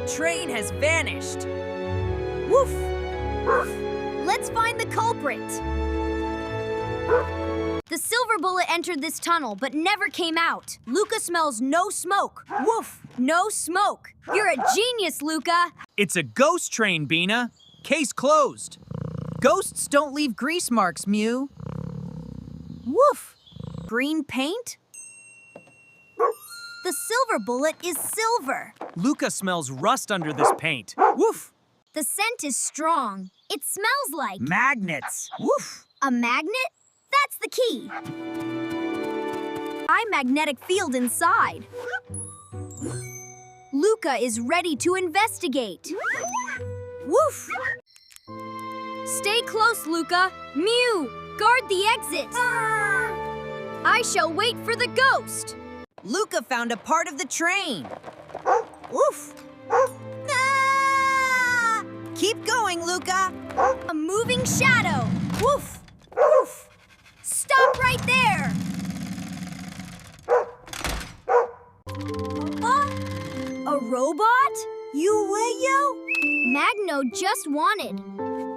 train has vanished. Woof! Let's find the culprit. The silver bullet entered this tunnel, but never came out. Luka smells no smoke. Woof! No smoke. You're a genius, Luka. It's a ghost train, Bina. Case closed. Ghosts don't leave grease marks, Mew. Woof! Green paint? The silver bullet is silver. Luka smells rust under this paint. Woof! The scent is strong. It smells like Magnets. Woof! a magnet? That's the key. High magnetic field inside. Luka is ready to investigate. Woof! Stay close, Luka. Mew, guard the exit. I shall wait for the ghost. Luka found a part of the train. Woof! Ah! Keep going, Luka. A moving shadow. Woof! Woof! Stop right there. A robot? You? Magno just wanted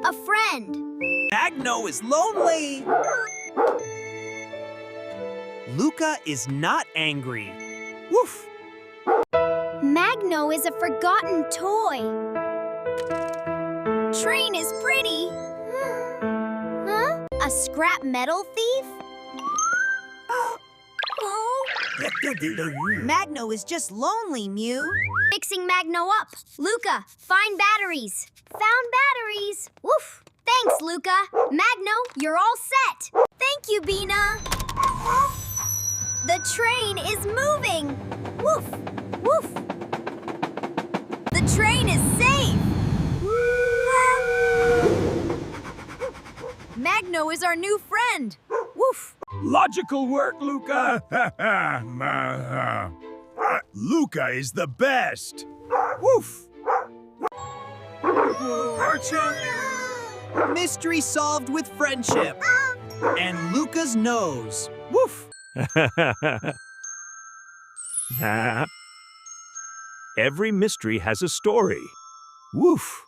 a friend. Magno is lonely. Luka is not angry. Woof! Magno is a forgotten toy. Train is pretty. Huh? A scrap metal thief? Oh. Magno is just lonely, Mew. Fixing Magno up. Luka, find batteries. Found batteries. Woof. Thanks, Luka. Magno, you're all set. Thank you, Bina. The train is moving. Woof. Woof. The train is safe. Magno is our new friend. Woof. Logical work, Luka. Luka is the best. Woof. Mystery solved with friendship. And Luka's nose. Woof! Every mystery has a story. Woof.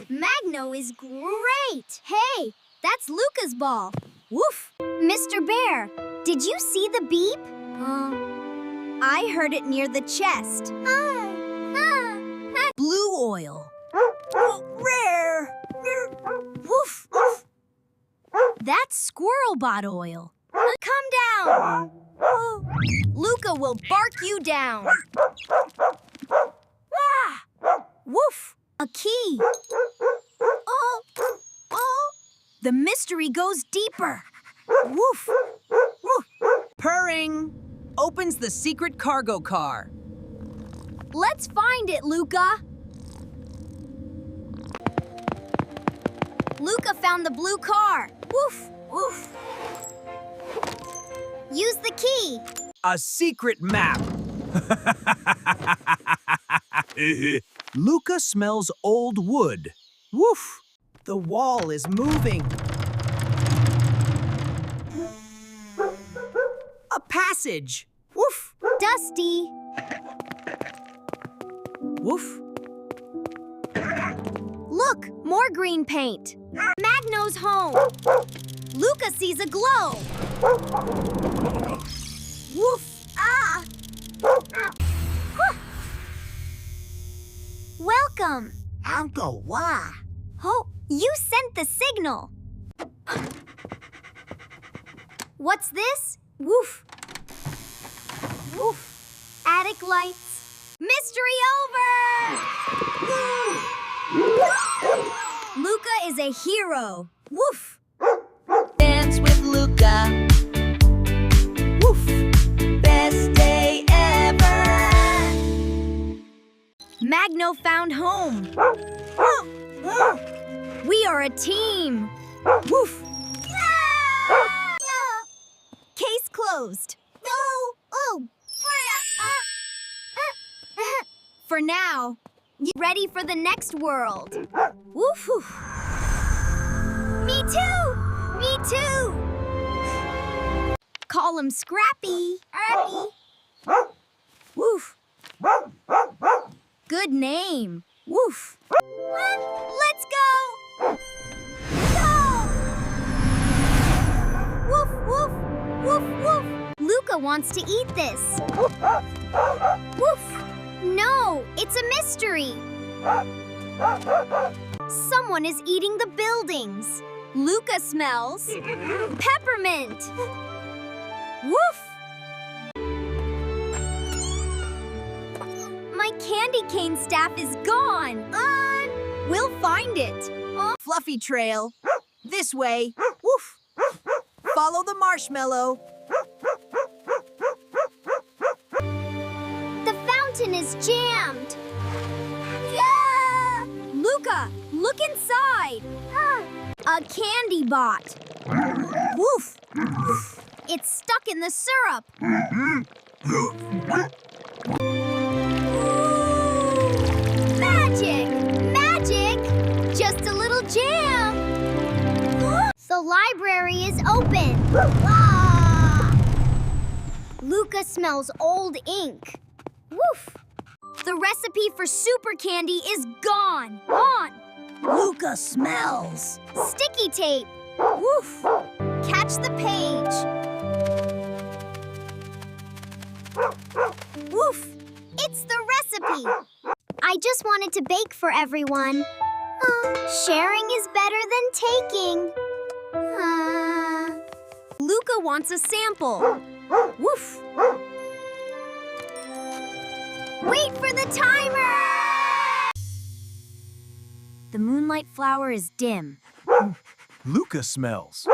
Magno is great. Hey, that's Luka's ball. Woof. Mr. Bear, did you see the beep? I heard it near the chest. Blue oil. Rare! Woof. Woof. That's squirrel bot oil. Come down. Luka will bark you down. Woof. A key. Oh. The mystery goes deeper. Woof. Woof. Purring. Opens the secret cargo car. Let's find it, Luka. Luka found the blue car. Woof. Woof. Use the key. A secret map. Luka smells old wood. Woof! The wall is moving. A passage. Woof! Dusty. Woof! Look, more green paint. Magno's home. Luka sees a glow. Woof! Ah! Welcome. Uncle, why? Oh, you sent the signal. What's this? Woof. Woof. Attic lights. Mystery over! Luka is a hero. Woof. Dance with Luka. Woof! Best day ever! Magno found home. We are a team. Woof. Case closed. For now, you ready for the next world? Woof. Me too. Me too. Call him Scrappy. Woof. name. Woof. Let's go! Go! Woof, woof, woof, woof. Luka wants to eat this. Woof. No, it's a mystery. Someone is eating the buildings. Luka smells peppermint. Woof! My candy cane staff is gone. We'll find it. Fluffy trail. This way. Woof. Follow the marshmallow. The fountain is jammed. Yeah! Luka, look inside. A candy bot. Woof! It's stuck in the syrup. Ooh, magic! Magic! Just a little jam. The library is open. Luka smells old ink. Woof! The recipe for super candy is gone. Luka smells. Sticky tape. Woof! Catch the page. Woof! It's the recipe. I just wanted to bake for everyone. Sharing is better than taking. Luka wants a sample. Woof! Wait for the timer! The moonlight flower is dim. Luka smells.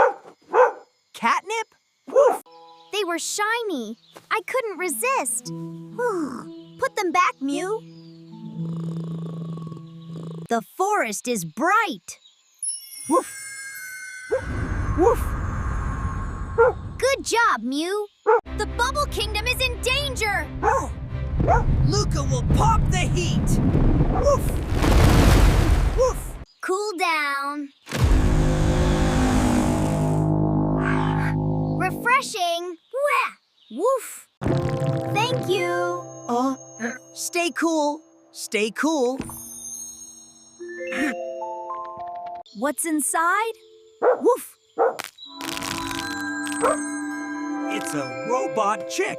Catnip? They were shiny. I couldn't resist. Put them back, Mew. The forest is bright. Woof. Woof. Good job, Mew. The Bubble Kingdom is in danger. Luka will pop the heat. Woof. Woof. Cool down. Refreshing. Woof. Thank you. Stay cool. Stay cool. What's inside? Woof. It's a robot chick.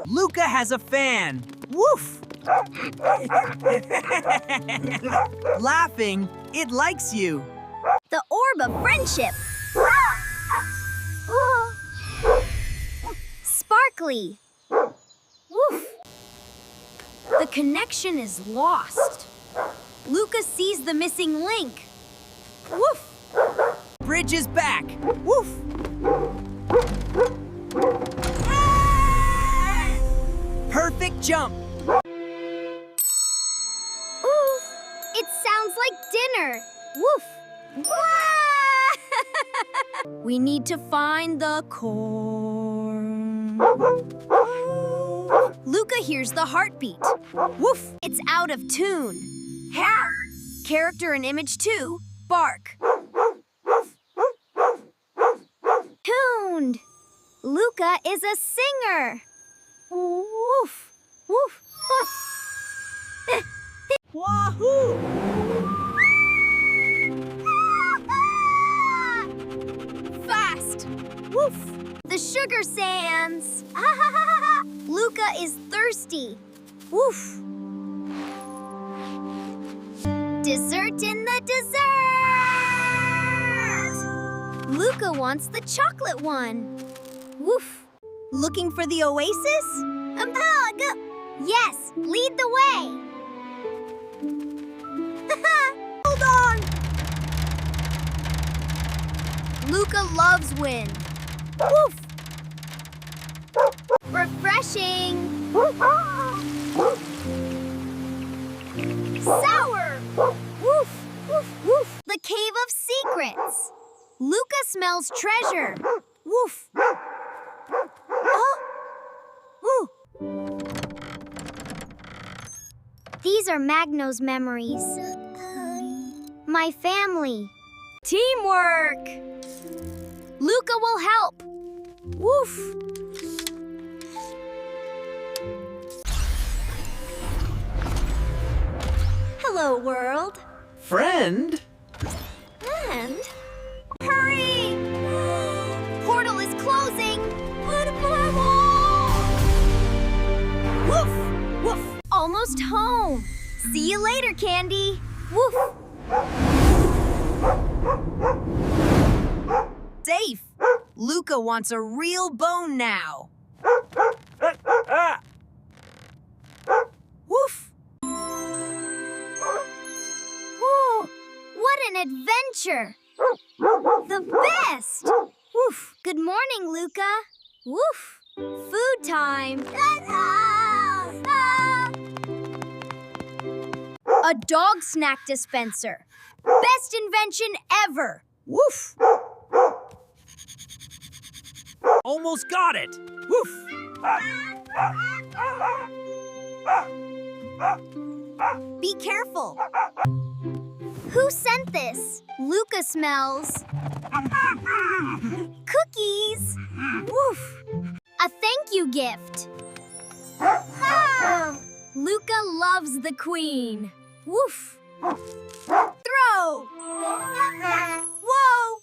Luka has a fan. Woof. Laughing, it likes you. The orb of friendship. Sparkly. Woof. The connection is lost. Luka sees the missing link. Woof. Bridge is back. Woof. Perfect jump. Oof. It sounds like dinner. Woof. We need to find the corn. Luka hears the heartbeat. Woof. It's out of tune. Character and image 2, bark. Tuned. Luka is a singer. Woof. Woof. Wahoo! Fast. Woof. The sugar sands. Luka is thirsty. Woof. Dessert in the dessert. Luka wants the chocolate one. Woof. Looking for the oasis? Yes, lead the way. Hold on. Luka loves wind. Woof. Refreshing. Sour. Woof. Woof. Woof. The Cave of Secrets. Luka smells treasure. Woof. Ooh. These are Magno's memories. My family. Teamwork. Luka will help. Woof. Hello, world. Friend? And... Hurry! Portal is closing! Woof! Woof! Almost home! See you later, Candy! Woof! Safe! Luka wants a real bone now. Woof! Whoa! What an adventure! The best! Woof! Good morning, Luka. Woof! Food time! A dog snack dispenser. Best invention ever! Woof! Almost got it! Woof! Be careful. Who sent this? Luka smells. Cookies. Woof. A thank you gift. Luka loves the queen. Woof. Throw. Whoa.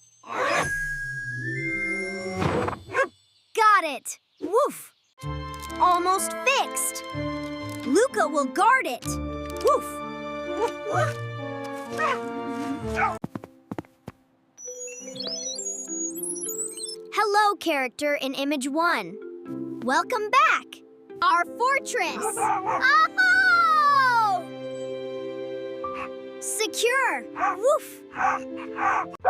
Got it. Woof. Almost fixed. Luka will guard it. Woof. Hello, character in Image 1. Welcome back. Our fortress. Oh! Secure. Woof.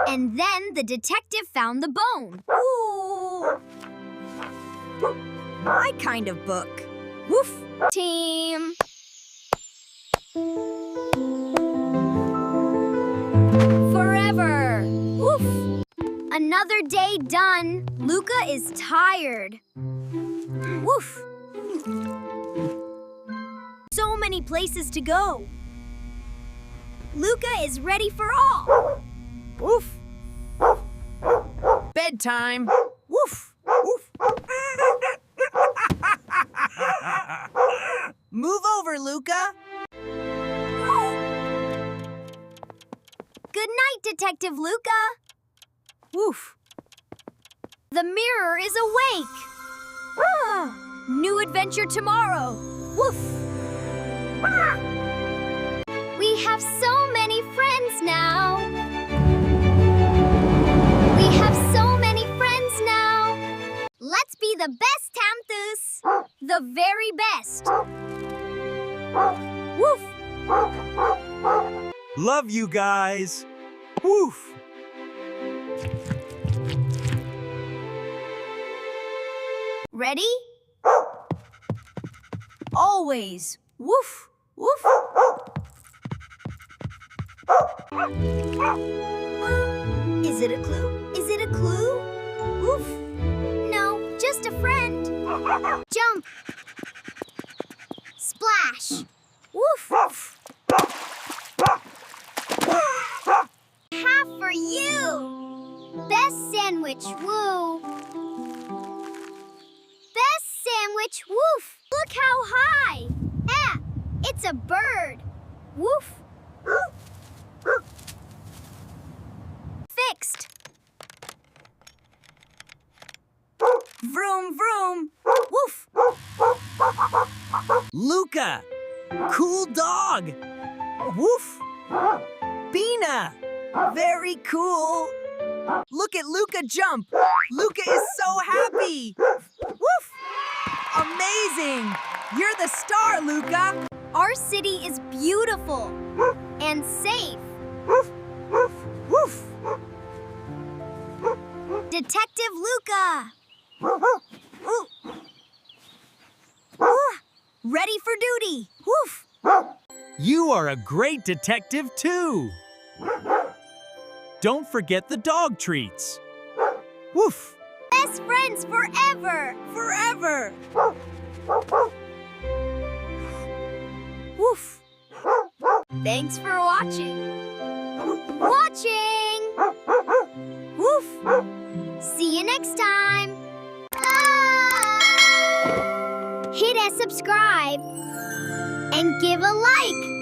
And then the detective found the bone. Ooh. My kind of book. Woof! Team. Forever. Woof. Another day done. Luka is tired. Woof. So many places to go. Luka is ready for all. Woof! Bedtime! Woof! Woof! Move over, Luka! Good night, Detective Luka. Woof! The mirror is awake. New adventure tomorrow. Woof! We have so many friends now. We have so many friends now. Let's be the best, Tamthus. The very best. Woof! Love you guys. Woof. Ready? Always. Woof! Woof! Is it a clue? Is it a clue? Woof! No, just a friend. Jump! Splash! Woof! Woof! Half for you! Best sandwich, woo! Best sandwich, woof! Look how high! Ah, it's a bird! Woof! Fixed! Vroom, vroom! Woof! Luka! Cool dog! Woof! Bina! Very cool! Look at Luka jump! Luka is so happy! Woof! Amazing! You're the star, Luka! Our city is beautiful and safe. Woof! Detective Luka! Ready for duty! Woof! You are a great detective, too. Don't forget the dog treats. Woof. Best friends forever! Forever! Woof! Thanks for watching! Watching! Woof! See you next time! Hit a subscribe and give a like!